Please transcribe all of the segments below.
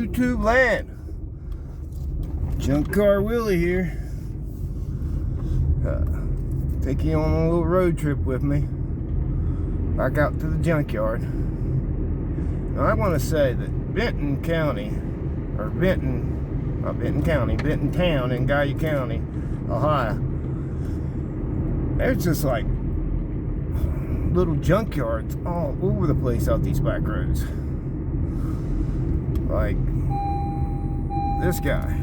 YouTube land. Junk Car Willie here. Take you on a little road trip with me. Back out to the junkyard. Now I want to say that Benton County, or Benton Town in Guy County, Ohio, there's just like little junkyards all over the place out these back roads. Like this guy.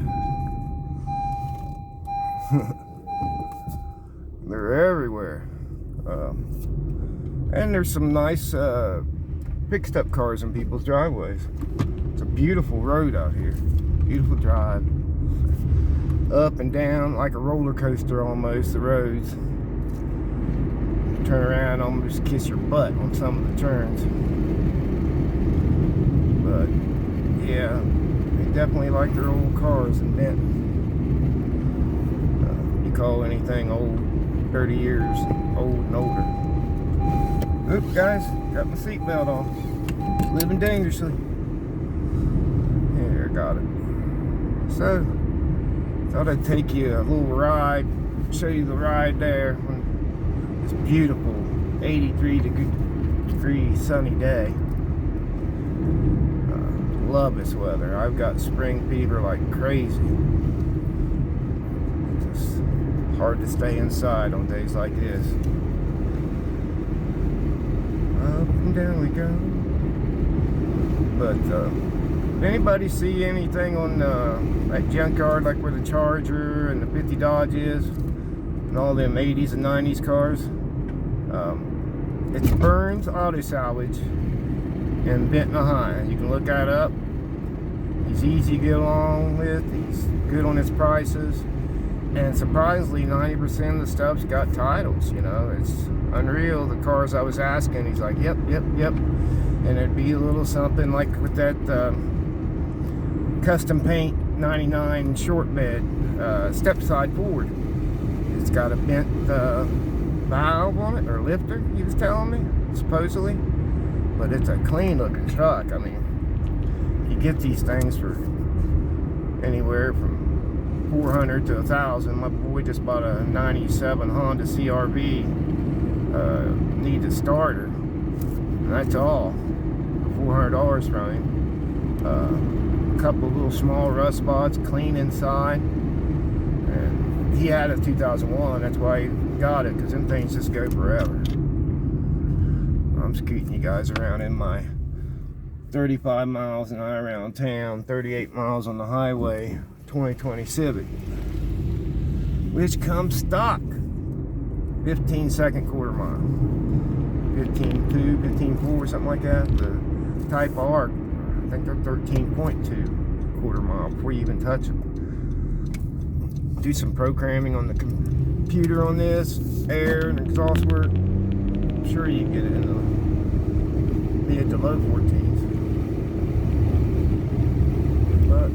They're everywhere. And there's some nice fixed up cars in people's driveways. It's a beautiful road out here. Beautiful drive. Up and down like a roller coaster almost, the roads. Turn around, almost kiss your butt on some of the turns. But yeah, they definitely like their old cars in Benton. You call anything old 30 years old and older. Oops, guys, got my seatbelt on. Living dangerously. Here, got it. So, thought I'd take you a little ride, show you the ride there. It's beautiful, 83-degree sunny day. Love this weather. I've got spring fever like crazy. It's just hard to stay inside on days like this. Up and down we go. But if anybody see anything on that junkyard, like where the Charger and the 50 Dodge is, and all them 80s and 90s cars, it's Burns Auto Salvage in Benton, Ohio. You can look that up. He's easy to get along with. He's good on his prices. And surprisingly, 90% of the stuff's got titles, you know. It's unreal. The cars I was asking, he's like, yep. And it'd be a little something like with that custom paint 99 short bed step side Ford. It's got a bent valve on it, or lifter, he was telling me, supposedly. But it's a clean looking truck. I mean, you get these things for anywhere from $400 to $1,000. My boy just bought a 97 Honda CRV. Needs a starter. And that's all. $400 from him. A couple of little small rust spots, clean inside. And he had a 2001. That's why he got it, because them things just go forever. I'm scooting you guys around in my 35 miles an hour around town, 38 miles on the highway, 2020 Civic, which comes stock 15-second quarter mile, 15.2, 15.4, something like that. The Type R, I think they're 13.2 quarter mile before you even touch them. Do some programming on the computer on this, air and exhaust work. I'm sure you can get it in the mid to low 14s. But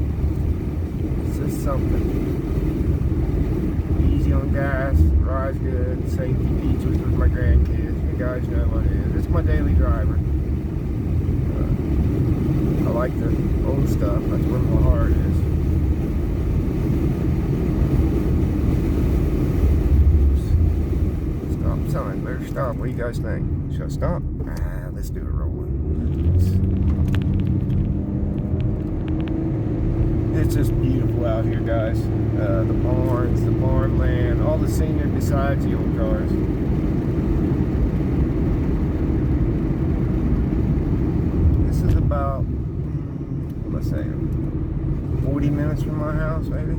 it's just something. Easy on gas, rides good, safety features with my grandkids. You guys know what it is. It's my daily driver. I like the old stuff. That's where my heart is. Stop sign. Better stop. What do you guys think? Should I stop? Let's do it rolling. It's just beautiful out here, guys. The barns, the farmland, all the scenery besides the old cars. This is about, let's say, 40 minutes from my house, maybe.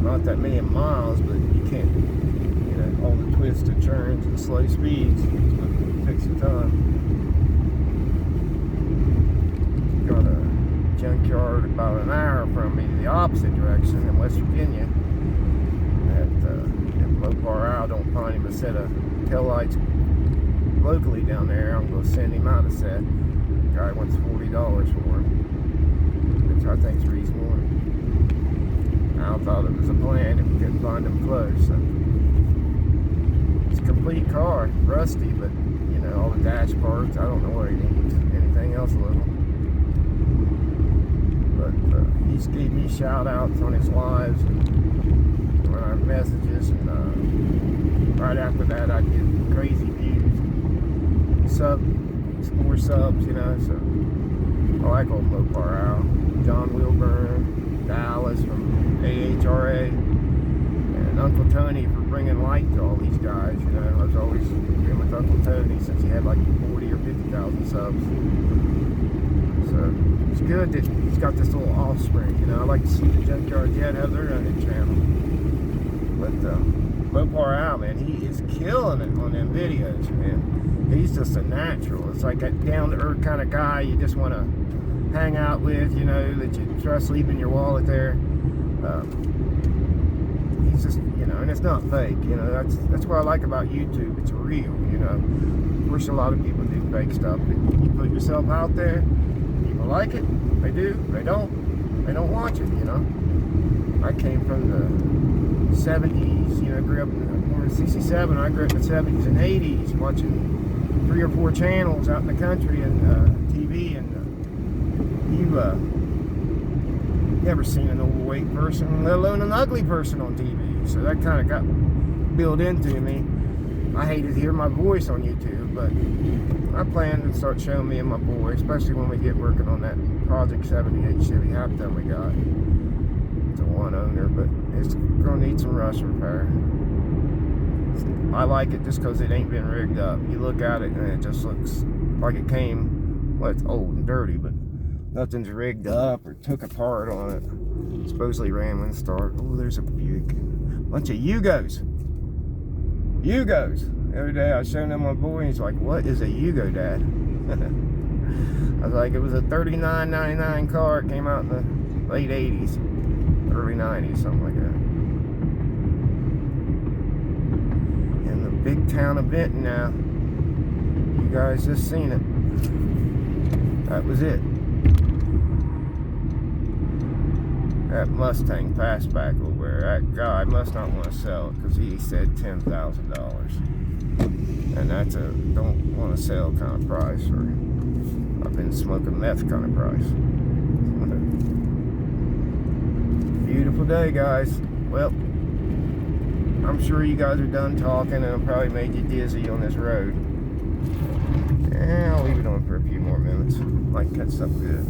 Not that many miles, but you can't, you know, all the twists and turns and slow speeds. It takes some time. Got a junkyard about an hour from me, the opposite direction in West Virginia. If Low Bar Out don't find him a set of taillights locally down there, I'm going to send him out a set. The guy wants $40 for him, which I think is reasonable. I thought it was a plan if we couldn't find them close. So it's a complete car, rusty, but you know, all the dash parts. I don't know what he needs. Anything else little. But he's gave me shout outs on his lives and when I have messages, and right after that I get crazy views. More subs, you know, so I like old Mopar Al. John Wilburn, Dallas from AHRA, and Uncle Tony for bringing light to all these guys, you know. I was always been with Uncle Tony since he had like 40 or 50,000 subs. So it's good that he's got this little offspring, you know. I like to see the Junkyard Jet have their own channel. But Mopar Al, man, he is killing it on them videos, man. He's just a natural. It's like that down-to-earth kind of guy you just want to hang out with, you know, that you trust leaving your wallet there. He's just, you know, and it's not fake, you know. That's what I like about YouTube. It's real, you know. Of course, a lot of people do fake stuff, but you put yourself out there, people like it, they do, they don't watch it, you know. I came from the 70s, you know, grew up in 67. I grew up in the 70s and 80s watching 3 or 4 channels out in the country and TV, and you've never seen an overweight person, let alone an ugly person on TV. So that kind of got built into me. I hate to hear my voice on YouTube, but I plan to start showing me and my boy, especially when we get working on that Project 78 Chevy half ton we got. It's a one owner, but it's gonna need some rust repair. I like it just because it ain't been rigged up. You look at it and it just looks like it came, well, it's old and dirty, but nothing's rigged up or took apart on it. Supposedly ran when it started. Oh, there's a Buick. Bunch of Yugos. Yugos. The other day I was showing them my boy and he's like, what is a Yugo, Dad? I was like, it was a $39.99 car. It came out in the late 80s, early 90s, something like that. In the big town of Benton now. You guys just seen it. That was it. That Mustang fastback over there, that guy must not want to sell it because he said $10,000. And that's a don't want to sell kind of price, or I've been smoking meth kind of price. Beautiful day, guys. Well, I'm sure you guys are done talking and I probably made you dizzy on this road. And I'll leave it on for a few more minutes. Might catch something good.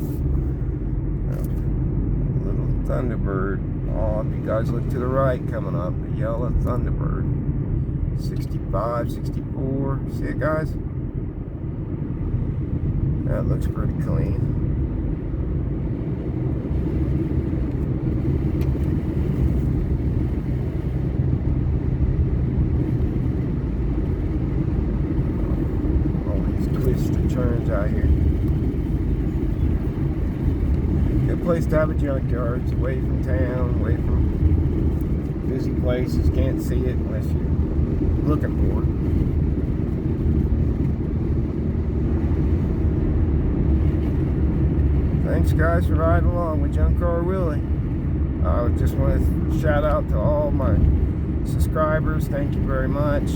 Little Thunderbird. Oh, if you guys look to the right coming up, the yellow Thunderbird. 65, 64. See it, guys? That looks pretty clean. Turns out here. Good place to have a junkyard. It's away from town, away from busy places. Can't see it unless you're looking for it. Thanks, guys, for riding along with Junk Car Willie. I just want to shout out to all my subscribers. Thank you very much.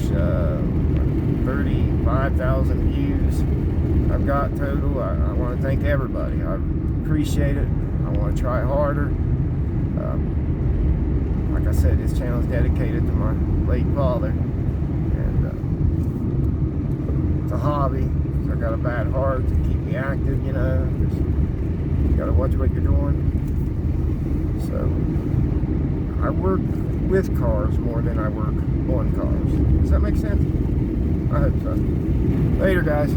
35,000 views I've got total. I want to thank everybody. I appreciate it. I want to try harder. Like I said, this channel is dedicated to my late father, and it's a hobby. So I got a bad heart to keep me active, you know. Just, you got to watch what you're doing. So I work with cars more than I work on cars. Does that make sense? I hope so. Later, guys.